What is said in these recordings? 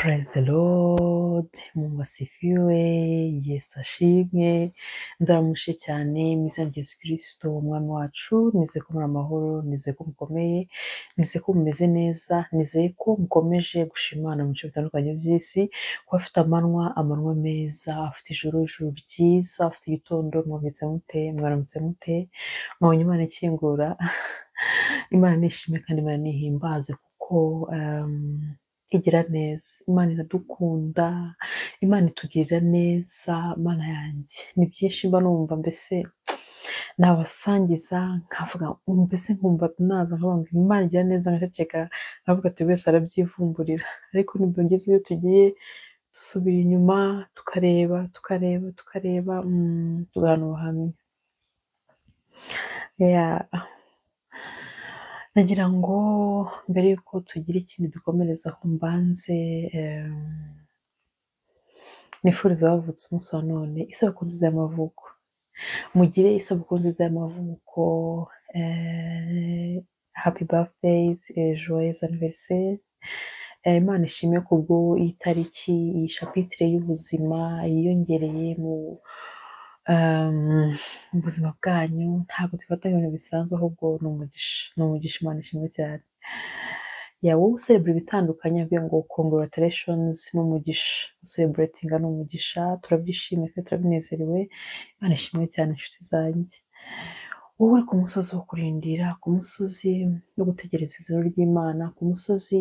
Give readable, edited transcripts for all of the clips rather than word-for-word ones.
Praise the Lord, Mungu asifiwe, Yesu ashimwe, ndamushe cyane mu izina rya Yesu Kristo umwami wacu, nizeye ko muri amahoro, nizeye ko mukomeye, nizeye ko mumeze neza, nizeye ko mukomeje gushima Imana mu bice bitandukanye by'isi, ko afite amanywa meza, afite ijuru ryiza, afite igitondo, mwabitse mute, mwaramutse mute, mwabonye Imana ikingura, Imana nishimwe kandi Imana nihimbaze kuko igira neza, Imana iradukunda, Imana itugirira neza, Mana yanjye ni byinshi mba numva mbese nabasangiza nkavuga mbese nkumva naza nkavuga ngo Imana igira neza, ngaceceka nkavuga ati wese arabyivumburira, ariko nibwo ngeze iyo tugiye dusubira inyuma tukareba tugahana ubuhamya. Nagira ngo mbere yuko tugira ikindi dukomereza aho mbanze nifuriza abavutse umunsi wa none isabukuru nziza y'amavuko, mugire isabukuru nziza y'amavuko, happy birthdays, joyeux anniversaire. Imana ishimwe kubwo iyi tariki, iyi shapitire y'ubuzima yiyongereye mu buzima bwanyu. Ntabwo tufata ibintu bisanzwe, ahubwo ni umugisha, Imana ishimwe cyane. Wowe userebura ibitandukanye avuye ngo congratulations, n'umugisha, usereburatinga ni umugisha, turabyishimiye kandi turabinezerewe, Imana ishimwe cyane inshuti zanjye. Wowe uri ku musozi wo kurindira, ku musozi wo gutegereza izina ry'Imana, ku musozi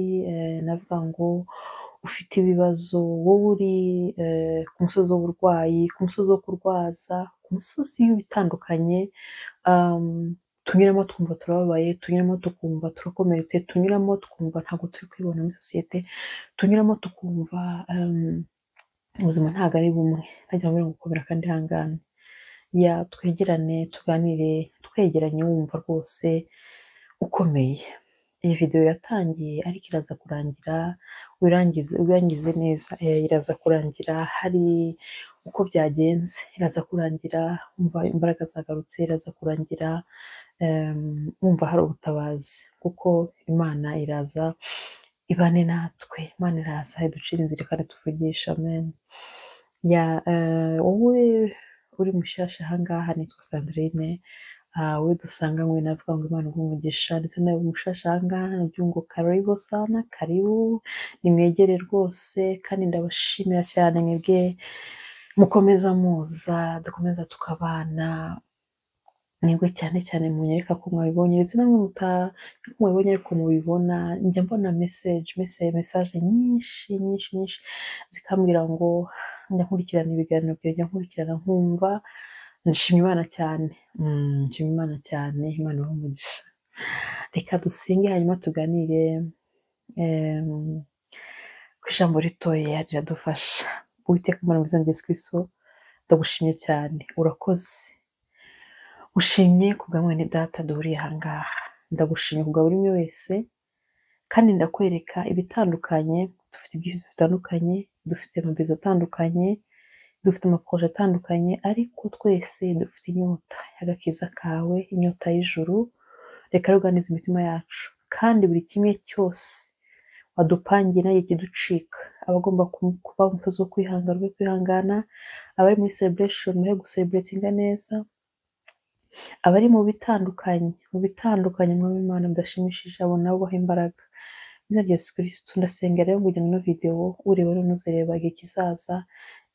navuga ngo ufite ibibazo, wowe uri ku musozi w'uburwayi, ku musozi wo kurwaza, ku musozi w'ibitandukanye tunyuramo twumva turababaye, tunyuramo tukumva turakomeretse, tunyuramo tukumva ntabwo turi kwibona muri sosiyete, tunyuramo tukumva ubuzima ntabwo ari bumwe, nagira ngo gukomera kandi ihangane. Twegerane tuganire, twegeranye wumva rwose ukomeye. Iyi video yatangiye ariko iraza kurangira, urangize neza, iraza kurangira hari uko byagenze, iraza kurangira wumva imbaraga zagarutse, iraza kurangira wumva hari ubutabazi, kuko Imana iraza ibane natwe, Imana iraza iducira inzira kandi tuvugisha, amen. Wowe uri mushyashya ahangaha nitwa Sandrine, we dusanganywe navuga ngo Imana umugisha, ndetse nawe mushasha ahangaha navuga ngo karibu sana, karibu nimwegere rwose, kandi ndabashimira cyane mwebwe mukomeza muza, dukomeza tukabana, nibwo cyane munyereka ko mwabibonye, ndetse namwe mubibonye ariko mubibona, njya mbona message nyinshi zikambwira ngo njya nkurikirana ibiganiro byawe, njya nkurikirana nkumva, nshima Imana cyane, Imana ibahe umugisha. Reka dusenge hanyuma tuganire ku ijambo ritoya riradufasha. Uwiteka Imana mu izina rya Yesu Kristo, ndagushimye cyane, urakoze, ushimye kubwa mwene data duhuriye ahangaha, ndagushimye kubwa buri umwe wese, kandi ndakwereka ibitandukanye, dufite ibyifuzo bitandukanye, dufite amabizo atandukanye, dufite amaproje atandukanye, ariko twese dufite inyota y'agakiza kawe, inyota y'ijuru. Reka ruganize imitima yacu, kandi buri kimwe cyose wadupangiye nayo kiducika, abagomba kuba umutozo wo kwihangana, abari muri celebration muhe gucelebratinga neza, abari mu bitandukanye mwami Imana mudashimishije, abo nabo baha imbaraga. Izina rya Yesu Kristo ndasengera rero kugira ngo video ureba n'uzareba igihe kizaza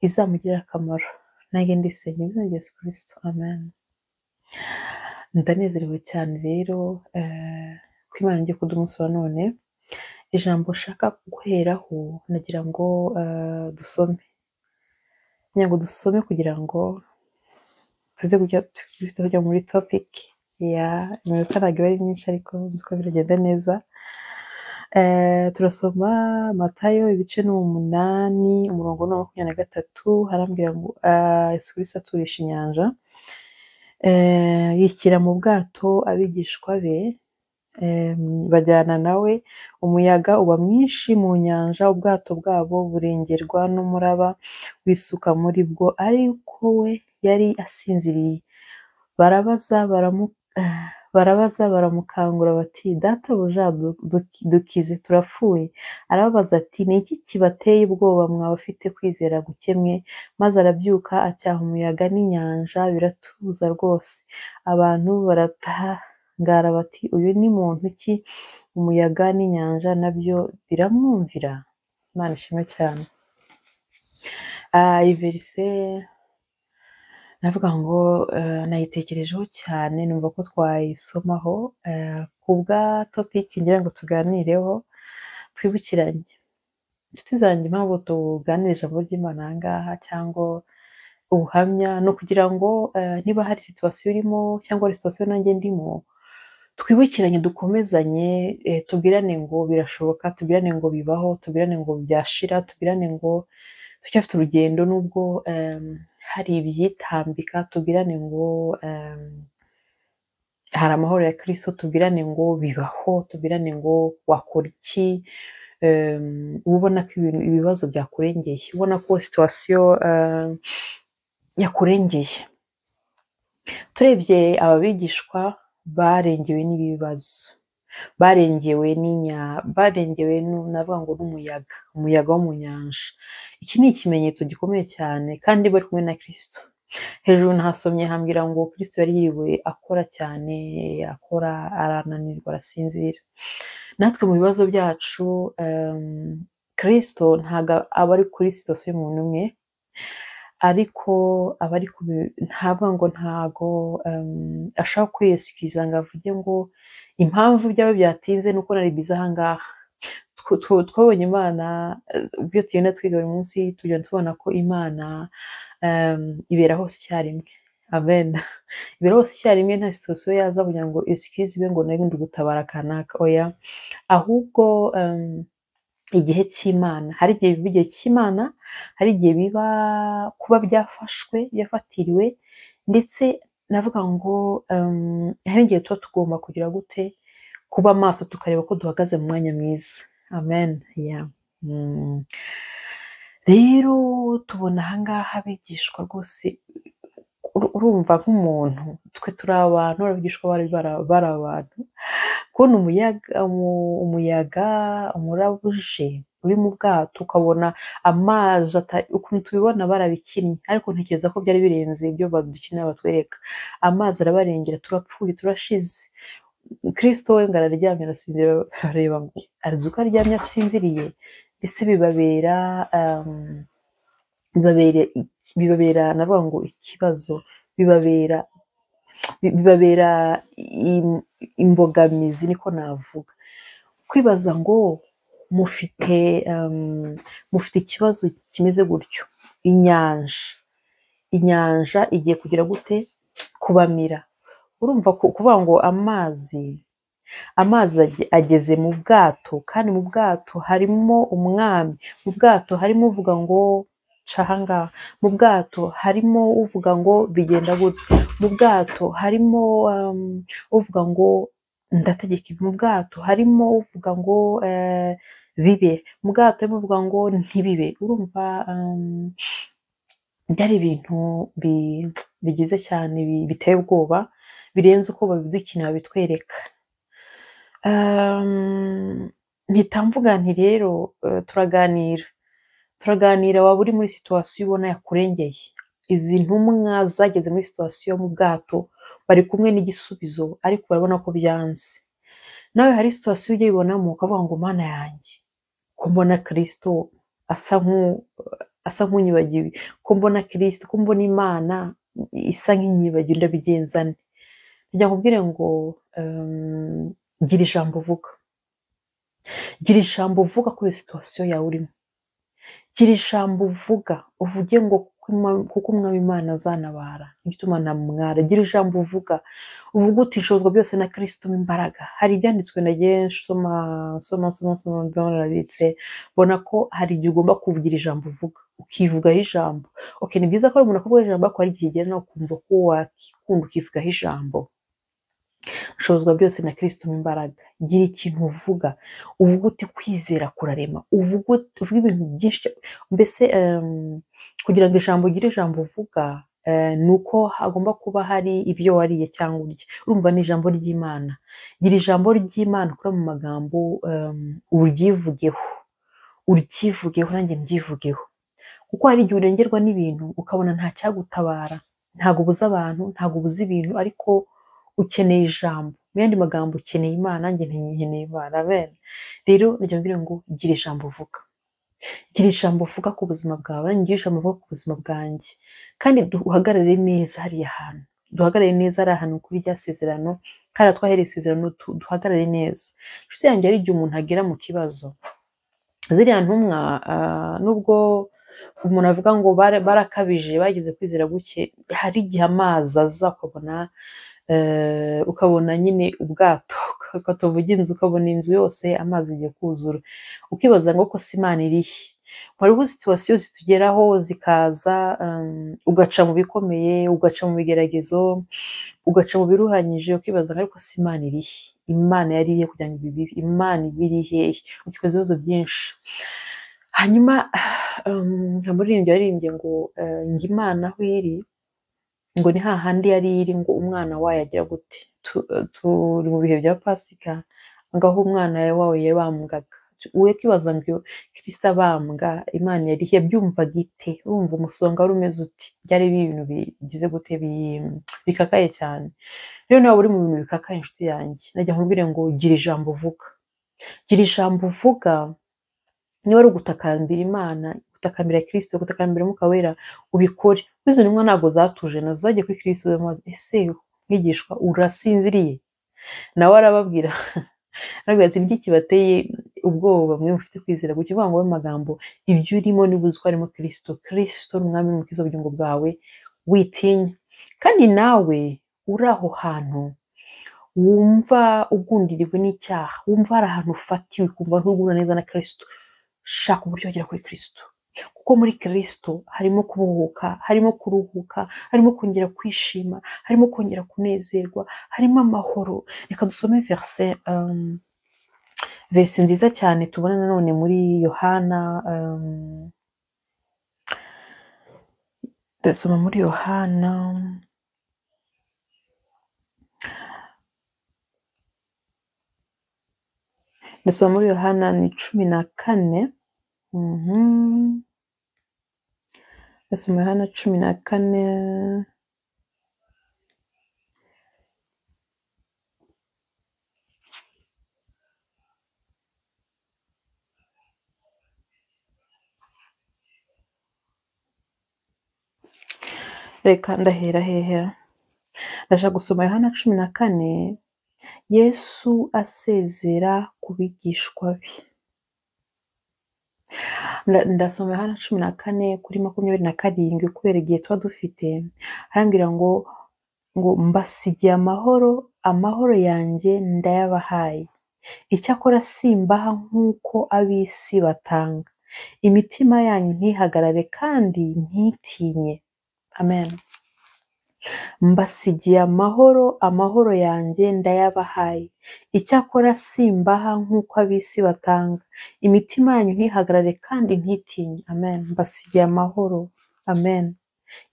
izamugirira akamaro, nanjye ndisenge mu izina rya Yesu Kristo, amen. Ndanezerewe cyane rero ko Imana ngiye kuduha umunsi wa none. Ijambo nshaka guheraho nagira ngo dusome kugira ngo tuze kujya muri topic iminota ntabwo ari myinshi, ariko nzi ko biragenda neza. Turasoma Matayo ibice 8 umurongo wa 23, harambwira ngo Yesu Kristo aturisha inyanja, yishyira mu bwato abigishwa be, bajyana nawe, umuyaga uba mwinshi mu nyanja, ubwato bwabo burengerwa n'umuraba wisuka muri bwo, ariko we yari asinziriye. barabaza baramukangura bati databuja dukize turapfuye. Arababaza ati ni iki kibateye ubwoba mwa bafite kwizera guke mwe? Maze arabyuka acyaha umuyaga n'inyanja biratuza rwose. Abantu baratangara bati uyu ni muntu ki? Umuyaga n'inyanja nabyo biramwumvira. Imana ishimwe cyane. Iyi verise navuga ngo nayitekerejeho cyane numva ko twayisomaho ku bwa topic ngira ngo tuganireho twibukiranye. Inshuti zanjye impamvu tuganira ijambo ry'Imana aha ngaha cyangwa ubuhamya no kugira ngo niba hari situation urimo cyangwa hari situation nanjye ndimo twibukiranye dukomezanye, tubwirane ngo birashoboka, tubwirane ngo bibaho, tubwirane ngo byashira, tubwirane ngo tucyafite urugendo nubwo hari ibyitambika, tubwirane ngo hari amahoro ya Kristo, tubwirane ngo bibaho, tubwirane ngo wakora iki, ubona ko ibibazo byakurengeye, ubona ko situation yakurengeye. Turebye ababigishwa barengewe n'ibibazo, barengewe navuga ngo n'umuyaga, umuyaga wo mu nyanja. Iki ni ikimenyetso gikomeye cyane kandi bari kumwe na Kristo. Hejuru nahasomye hambwira ngo Kristo yari yiriwe akora cyane, akora arananirwa arasinzira. Natwe mu bibazo byacu Kristo ntago aba ari kuri situation y'umuntu umwe, ariko aba ari ntavuga ngo ntago ashaka kwiyesikiza ngo avuge ngo impamvu byaba byatinze nuko nari biza aha ngaha. Twabonye Imana ibyo tugenda twiga buri munsi, tugenda tubona ko Imana ibera hose icyarimwe. Amen. Ibera hose icyarimwe, nta situation yaza kugira ngo excuse ibe ngo nari ndi gutabara kanaka, oya. Ahubwo igihe cy'Imana, hari igihe biba igihe cy'Imana, hari igihe biba kuba byafashwe byafatiriwe, ndetse navuga ngo hari igihe tuba tugomba kugira gute kuba maso tukareba ko duhagaze mu mwanya mwiza. Amen. Yeah. Rero tubona aha ngaha abigishwa rwose, urumva nk'umuntu, twe turi abantu, abigishwa bari abantu, kubona umuyaga umurabuje uri mu bwato, ukabona amazi ukuntu tubibona barabikinnye, ariko ntekereza ko byari birenze ibyo badukinira batwereka. Amazi arabarengera, turapfuye turashize. Kristo we ngo araryamye arasinzira, bareba ngo arzi uko aryamye asinziriye. Ese bibabera navuga ngo ikibazo, bibabera imbogamizi, niko navuga. Kwibaza ngo mufite ikibazo kimeze gutyo, inyanja igiye kugira gute kubamira. Urumva kuvuga ngo amazi ageze mu bwato, kandi mu bwato harimo umwami, mu bwato harimo uvuga ngo cahanga, mu bwato harimo uvuga ngo bigenda gute, mu bwato harimo uvuga ngo ndategeka, mu bwato harimo uvuga ngo bibe, mu bwato harimo uvuga ngo ntibibe. Urumva byari ibintu bigize cyane, biteye ubwoba, birenze uko babidukinira bitwereka. Mpita mvuga nti rero turaganira waba uri muri situation ubona yakurengeye. Izi ntumwa zageze muri situation yo mu bwato, bari kumwe n'igisubizo, ariko barabona ko byanze. Nawe hari situation ujye ubonamo ukavuga ngo Mana yanjye, ko mbona Kristo asa nk'unyibagiwe, ko mbona Kristo, ko mbona Imana isa nk'inyibagiwe, ndabigenzane. Njya nkubwire ngo gira ijambo uvuga, gira ijambo uvuga kuri situation yawe urimo, gira ijambo uvuga, uvuge ngo kuko umwami Imana azanabara, igituma namwara. Gira ijambo uvuga uti nshobozwa byose na Kristo mu imbaraga. Hari ibyanditswe nagiye soma narabitse, bona ko hari igihe ugomba kuvugira ijambo uvuga, ukivugaho ijambo. Okay, ni byiza ko umuntu akuvuga ijambo, ariko hari igihe ugera no kumva ko wakikunda ukivugaho ijambo. Nshobozwa byose na Kristo mu imbaraga. Gira ikintu uvuga uti kwizera kurarema, uvuga ibintu byinshi. Mbese kugira ngo ugire ijambo uvuga, nuko hagomba kuba hari ibyo wariye cyangwa urya. Urumva ni ijambo ry'Imana. Gira ijambo ry'Imana ukura mu magambo, uryivugeho, uryivugeho nanjye mbyivugeho. Kuko hari igihe urengerwa n'ibintu ukabona nta cyagutabara, ntabwo ubuze abantu, ntabwo ubuze ibintu, ariko ukeneye ijambo. Mu yandi magambo ukeneye Imana, nanjye nkeneye Imana. Amen. Rero nijya mbwira ngo gira ijambo uvuga. Gira ijambo uvuga ku buzima bwawe, nanjye ngira ijambo uvuga ku buzima bwanjye. Kandi duhagarare neza hariya hantu. Duhagarare neza ari ahantu kuri rya sezerano, kandi twahereye isezerano duhagarare neza. Inshuti yanjye, hari igihe umuntu agera mu kibazo. Ziriya ntumwa, nubwo umuntu avuga ngo barakabije, bagize kwizera guke, hari igihe amazi aza ukabona nyine ubwato ukatuvuga inzu, ukabona inzu yose amazi igiye kuzura, ukibaza ngo ko si Imana irihe. Hariho situwasiyo zitugeraho zikaza, ugaca mu bikomeye, ugaca mu bigeragezo, ugaca mu biruhanyije, ukibaza ngo ariko si Imana irihe. Imana yari irihe kugira ngo ibi Imana ibiri hehe? Ukibaza ibibazo byinshi. Hanyuma umuririmbyi yaririmbye ngo Imana aho iri ngo ni hahandi yari iri ngo umwana wayo agira gute. Turi mu bihe bya Pasika, ngaho umwana wawe yabambwaga. Uwe kwibaza ngo Kristo abambwa Imana yari yabyumvaga ite? Urumva umusonga wari umeze uti? Byari ibintu bigize gute, bikakaye cyane. Rero nawe uri mu bintu bikakaye, inshuti yanjye, najya nkubwire ngo gira ijambo uvuga. Gira ijambo uvuga. Niba ari ugutakambira Imana, gutakambira Kristo, gutakambira Mwuka Wera, ubikore. Izo ntumwa ntabwo zatuje, nazo zagiye kuri Kristo bamaze, ese mwigishwa urasinziriye? Nawe arababwira ati niki kibateye ubwoba mwe mufite kwizera guke? Kuvuga ngo magambo ibyo urimo niba uzi ko harimo Kristo. Kristo ni umwami n'umukiza w'ubugingo bwawe, witinya. Kandi nawe uri aho hantu wumva ugundiriwe n'icyaha, wumva hari ahantu ufatiwe, kumva ntugura neza na Kristo, shaka uburyo ugera kuri Kristo. Kuko muri Kristo harimo kuruhuka, harimo kuruhuka, harimo kongera kwishima, harimo kongera kunezerwa, harimo amahoro. Reka dusome verse nziza cyane tubona nanone muri Yohana. Ndasoma muri Yohana, ndasoma muri Yohana ni 14. Ndasoma Yohana 14. Reka ndahera hehe. Ndashaka gusoma Yohana 14, Yesu asezera ku bigishwa be. Ndasoma Yohana 14 kuri 27 kubera igihe tuba dufite. Arambwira ngo mbasigiye amahoro, amahoro yanjye ndayabahaye. Icyakora simbaha nk'uko ab'isi batanga. Imitima yanyu ntihagarare kandi ntitinye. Amen. Mbasigiye amahoro, amahoro yanjye ndayabahaye. Icyakora simbaha nk'uko ab'isi batanga. Imitima yanyu ntihagarare kandi ntitinye. Amen. Mbasigiye amahoro. Amen.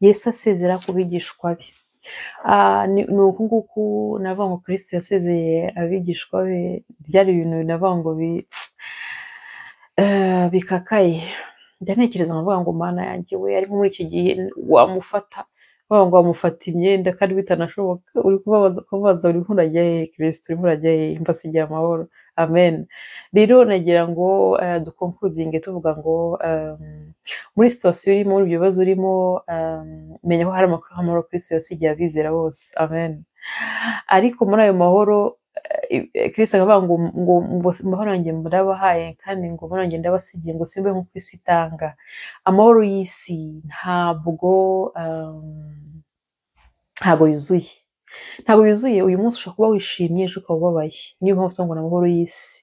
Yesu asezera ku bigishwa be. Ni uku nguku navuga ngo Kristo yasezeye abigishwa be. Byari ibintu navuga ngo bikakaye. Ndatekereza nkavuga ngo Mana yanjye we, ariko muri iki gihe wamufata, bavuga ngo wamufata imyenda kandi bitanashoboka, uri kubaza uri nkurajya he Kristo, uri nkurajya he? Mbasigiye amahoro. Amen. Rero nagira ngo dukonkurudinge tuvuga ngo muri situwasiyo urimo, muri ibyo bibazo urimo, menya ko hari amahoro Kristo yasigiye abizera bose. Amen. Ariko muri ayo mahoro Kristo akavuga ngo amahoro yanjye ndabahaye, kandi ngo amahoro yanjye ndabasigiye, ngo simbe nk'uko isi itanga. Amahoro y'isi ntabwo yuzuye. Ntabwo yuzuye. Uyu munsi ushobora kuba wishimye, ejo ukaba ubabaye. Niyo mpamvu tuvuga ngo amahoro y'isi.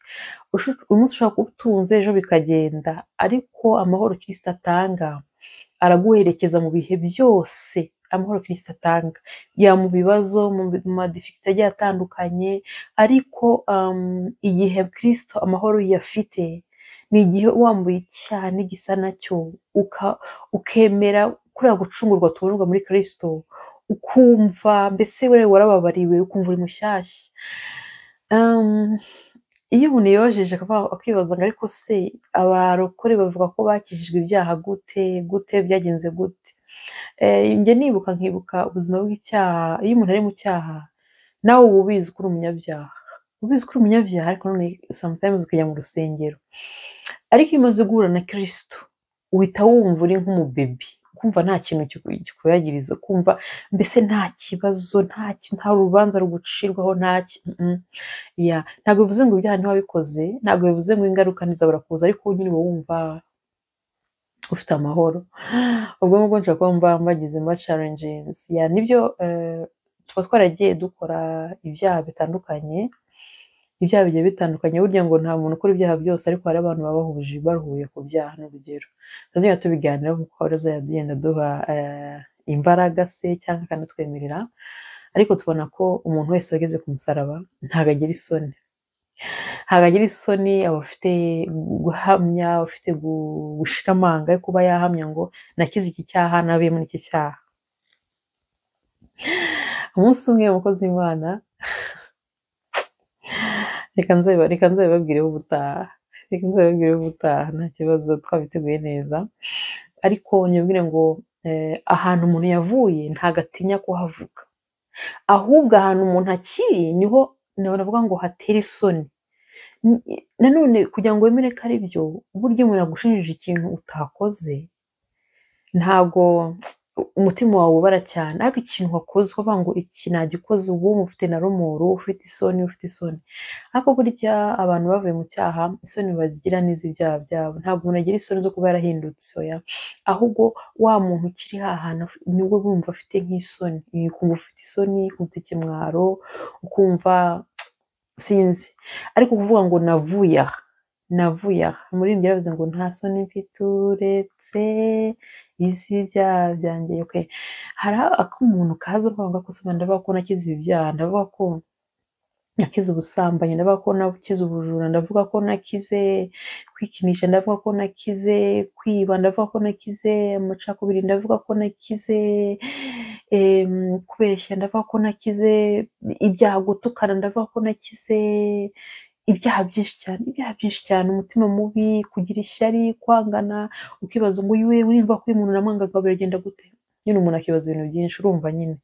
Uyu munsi ushobora kuba utunze, ejo bikagenda, ariko amahoro Kristo atanga araguherekeza mu bihe byose. Amahoro Kristo atanga ya mu bibazo, mu madifikiti agiye atandukanye, ariko igihe Kristo amahoro yafite ni igihe wambuye icyaha n'igisa nacyo, ukemera kuriya gucungurwa tubonerwa muri Kristo, ukumva mbese wewe warababariwe, ukumva uri mushyashya. Iyo umuntu yojeje akibaza ngo ariko se abarokore bavuga ko bakijijwe ibyaha gute byagenze gute? Njye nkibuka ubuzima bw'icyaha. Iyo umuntu ari mu cyaha nawe uba ubizi ko uri umunyabyaha, ariko none sometimes ukajya mu rusengero, ariko iyo umaze guhura na Kristo uhita wumva uri nk'umubebi, kumva nta kintu kikuyagiriza, kumva mbese nta kibazo, nta rubanza rugucirwaho, ntabwo bivuze ngo ibyaha ntiwabikoze, ntabwo bivuze ngo ingaruka ntizabura kuza, ariko nyine uba wumva ufite amahoro. Ubwo ngubwo nshobora kuba mbagizemo challenges. Nibyo tuba twaragiye dukora ibyaha bitandukanye, ibyaha bigiye bitandukanye. Burya ngo nta muntu ukora ibyaha byose, ariko hari abantu baba baruhuye ku byaha. N'urugero tuzajya tubiganiraho kuko azajya tugenda duha imbaraga se cyangwa akanatwemerera, ariko tubona ko umuntu wese wageze ku musaraba ntabwo agira isoni, aba afite guhamya, afite gushira amanga yo kuba yahamya ngo nakize iki cyaha, navuye muri iki cyaha. Umunsi umwe umukozi w'Imana, reka nzabibabwireho ubutaha, nta kibazo, twabiteguye neza. Ariko nyabwire ngo ahantu umuntu yavuye ntabwo atinya kuhavuga, ahubwo ahantu umuntu akiri niho navuga ngo hatera isoni. Nanone kugira ngo wemere ko ari byo, burya umuntu agushinjije ikintu utakoze, ntabwo umutima wawe ubara cyane, ariko ikintu wakoze ukavuga ngo iki nagikoze, ubu ufite na rumoro, ufite isoni. Ariko burya abantu bavuye mu cyaha isoni bagira n'iz'ibyaha byabo, ntabwo umuntu agira isoni zo kuba yarahindutse, ahubwo wa muntu ukiri hahana nibwo bumva afite nk'isoni, ukumva ufite isoni, ukumva ikimwaro, ukumva sinzi. Ariko kuvuga ngo navuye aha, muri ibyo yavuze ngo nta soni mfite uretse iz'ibyaha byanjye. Hari ak'umuntu kaza avuga ko ndavuga ko nakize ibi byaha, ndavuga ko nakize ubusambanyi, ndavuga ko nakize ubujura, ndavuga ko nakize kwikinisha, ndavuga ko nakize kwiba, ndavuga ko nakize amacakubiri, ndavuga ko nakize kubeshya, ndavuga ko nakize ibyaha, gutukana, ndavuga ko nakize ibyaha byinshi cyane, umutima mubi, kugira ishyari, kwangana, ukibaza ngo yewe urimva ko uyu muntu namwangaga biragenda gute? Nyine umuntu akibaza ibintu byinshi, urumva nyine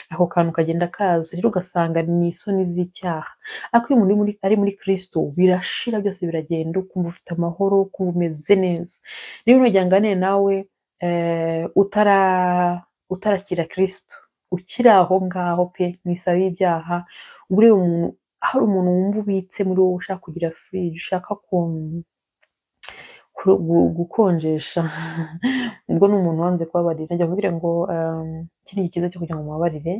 ako kantu kagenda kaza, rero ugasanga ni isoni z'icyaha. Ariko iyo umuntu ari muri Kristo birashira, byose biragenda, ukumva ufite amahoro, ukumva umeze neza. Niba unajyangane nawe utarakira Kristo, ukiri aho ngaho pe mu isaha y'ibyaha, ureba umuntu, hari umuntu wumva ubitse muri wowe ushaka kugira fridge, ushaka gukonjesha, ubwo ni umuntu wanze kubabarira. Njya mubwira ngo iki ni ikiza cyo kugira ngo mubabarire,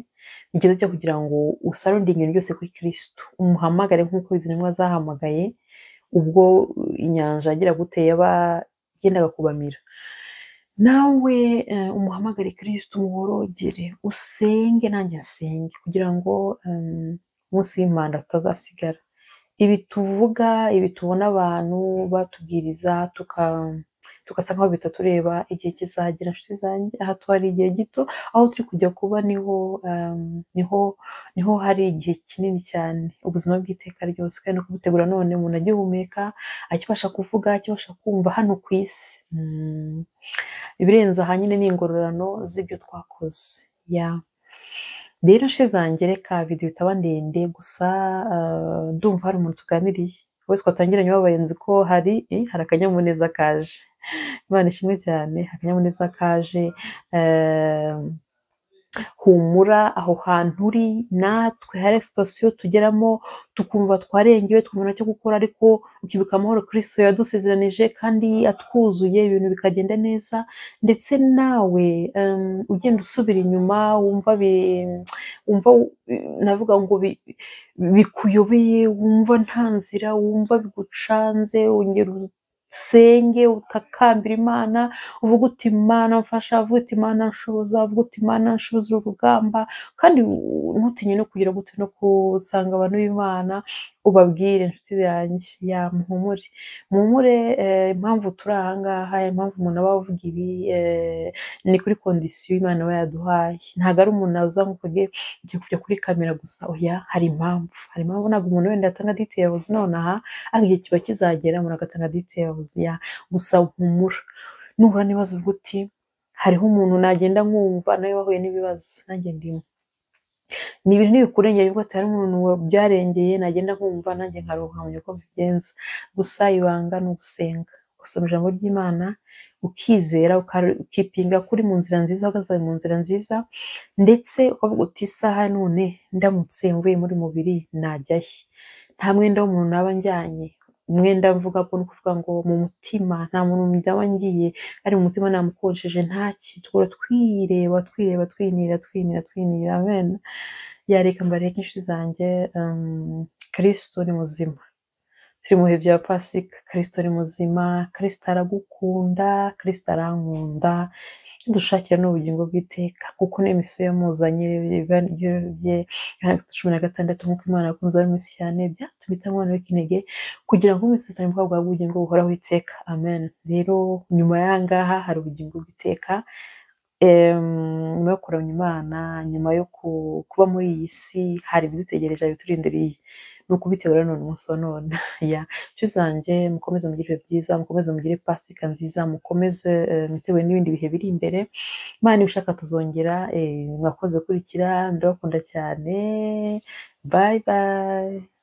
ni ikiza cyo kugira ngo usarundinge ibintu byose kuri Kristo, umuhamagare nk'uko izi ntumwa zahamagaye ubwo inyanja yagira gute yagendaga kubamira. Nawe umuhamagare Kristo, umuborogere, usenge nanjye nsenge, kugira ngo umunsi w'impanda tutazasigara. Ibi tuvuga, ibi tubona abantu batubwiriza, tugasa nkaho bitatureba, igihe kizagera nshuti zanjye, aha twari igihe gito, aho turi kujya kuba niho hari igihe kinini cyane, ubuzima bw'iteka ryose, kandi no kubutegura none umuntu agihumeka, akibasha kuvuga, akibasha kumva hano ku isi. Ibirenze aha nyine ni ingororano z'ibyo twakoze. Rero nshe zanjye, reka video itaba ndende, gusa ndumva hari umuntu tuganiriye, wowe twatangiranye wabaye nzi ko hari akanyamuneza kaje. Imana ishimwe cyane, akanyamuneza kaje. Humura aho hantu uri, natwe hari situation tugeramo tukumva twarengewe, twumva cyo gukora, ariko ukibuka amahoro Kristo yadusezeranije kandi atwuzuye, ibintu bikagenda neza. Ndetse nawe ugenda usubira inyuma, wumva navuga ngo bikuyobeye, wumva nta nzira, wumva bigucanze, ongera senge utakambira Imana, uvuga uti Imana mfasha, uvuga uti Imana nshoboza, uvuga uti Imana nshoboza urugamba, kandi ntutinye no kugira gute no kusanga abantu b'Imana ubabwire inshuti yanjye ya muhumure muhumure. Impamvu turi aha ngaha, impamvu umuntu aba avuga ibi, ni kuri kondisiyo Imana iba yaduhaye. Ntabwo ari umuntu aza ngo uvuge ugiye kujya kuri kamera gusa, oya hari impamvu, hari impamvu. Ntabwo umuntu wenda yatanga details nonaha, ariko igihe kiba kizagera umuntu agatanga details. Ya gusa humura, nuhura n'ibibazo uvuga uti hariho umuntu nagenda nkumva nawe wahuye n'ibibazo nanjye ndimo. Ni ibintu ntibikurengera yuko atari umuntu byarengeye, nagenda nkumva nanjye nkaruhuka nkamenya uko mbigenza. Gusa ibanga ni ugusenga, gusoma ijambo ry'Imana, ukizera, ukipinga kuri mu nzira nziza, uhagaze mu nzira nziza, ndetse ukavuga uti isaha none ndamutse mvuye muri mubiri najyahe. Nta mwenda w'umuntu naba njyanye. Umwenda mvuga ko ni ukuvuga ngo mu mutima nta muntu ndaba ngiye, ari mu mutima namukoresheje ntaki. Tukora twireba twinira. Amen. Yareka mbareke inshuti zanjye, Kristo ni muzima. Turi mu bihe bya Pasika. Kristo ni muzima, Kristo aragukunda, Kristo arankunda. Dushakira n'ubugingo bw'iteka, kuko niyo misiyo yamuzanye bye 16 nk'uko Imana yakunze ab'isi cyane byatumye itanga umwana w'ikinege kugira ngo mwese tutambuka bwa bugingo buhoraho iteka. Amen. Rero nyuma y'ahangaha hari ubugingo bw'iteka, nyuma yo kuramya Imana, nyuma yo kuba muri iyi si, hari ibidutegereje, biturindiriye. Ni ukubitegura none, umunsi wa none. Ya inshuti zanjye, mukomeze mugire ibihe byiza, mukomeze mugire Pasika nziza, mukomeze mwiteguye n'ibindi bihe biri imbere. Imana ibishaka tuzongera. Mwakoze gukurikira, ndabakunda cyane. Bye bye.